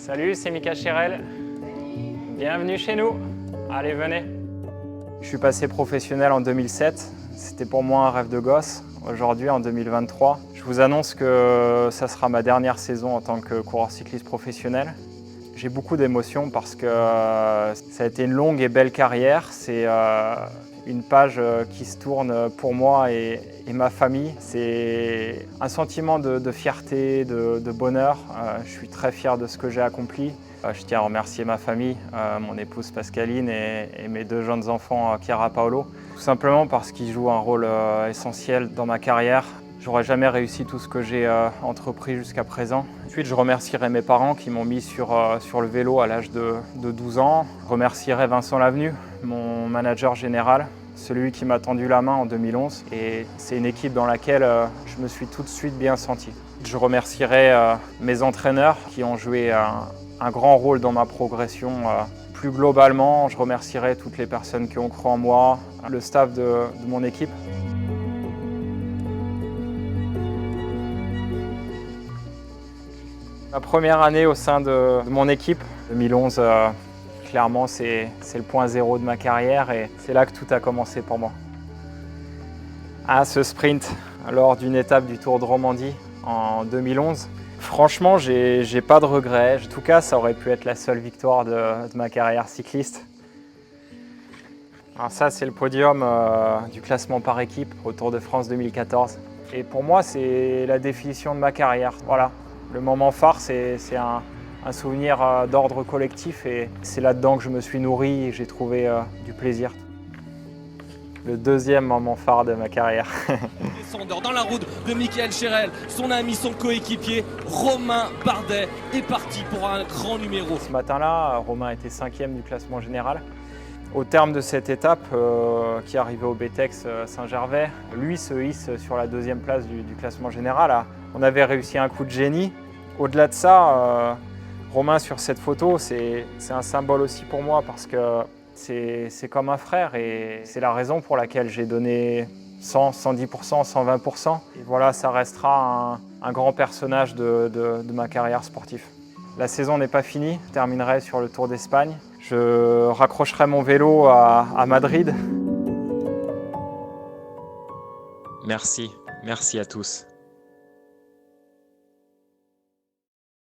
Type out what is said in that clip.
Salut, c'est Mika Chirel. Bienvenue chez nous. Allez, venez. Je suis passé professionnel en 2007. C'était pour moi un rêve de gosse. Aujourd'hui, en 2023, je vous annonce que ça sera ma dernière saison en tant que coureur cycliste professionnel. J'ai beaucoup d'émotions parce que ça a été une longue et belle carrière. C'est une page qui se tourne pour moi et ma famille. C'est un sentiment de fierté, de bonheur. Je suis très fier de ce que j'ai accompli. Je tiens à remercier ma famille, mon épouse Pascaline et mes deux jeunes enfants, Chiara et Paolo. Tout simplement parce qu'ils jouent un rôle essentiel dans ma carrière. J'aurais jamais réussi tout ce que j'ai entrepris jusqu'à présent. Ensuite, je remercierai mes parents qui m'ont mis sur le vélo à l'âge de 12 ans. Je remercierai Vincent Lavenu, mon manager général, celui qui m'a tendu la main en 2011. Et c'est une équipe dans laquelle je me suis tout de suite bien senti. Je remercierai mes entraîneurs qui ont joué un grand rôle dans ma progression. Plus globalement, je remercierai toutes les personnes qui ont cru en moi, le staff de mon équipe. Ma première année au sein de mon équipe, 2011, clairement c'est le point zéro de ma carrière et c'est là que tout a commencé pour moi. Ah, ce sprint lors d'une étape du Tour de Romandie en 2011, franchement j'ai pas de regrets. En tout cas, ça aurait pu être la seule victoire de ma carrière cycliste. Alors ça, c'est le podium du classement par équipe au Tour de France 2014. Et pour moi, c'est la définition de ma carrière. Voilà. Le moment phare, c'est un souvenir d'ordre collectif et c'est là-dedans que je me suis nourri et j'ai trouvé du plaisir. Le deuxième moment phare de ma carrière. Descendeur dans la route de Mika Chirel, son ami, son coéquipier, Romain Bardet est parti pour un grand numéro. Ce matin-là, Romain était 5e du classement général. Au terme de cette étape qui arrivait au BTEX Saint-Gervais, lui se hisse sur la 2e place du classement général. On avait réussi un coup de génie. Au-delà de ça, Romain sur cette photo, c'est un symbole aussi pour moi parce que c'est comme un frère et c'est la raison pour laquelle j'ai donné 100, 110%, 120%. Et voilà, ça restera un grand personnage de ma carrière sportive. La saison n'est pas finie, je terminerai sur le Tour d'Espagne. Je raccrocherai mon vélo à Madrid. Merci à tous.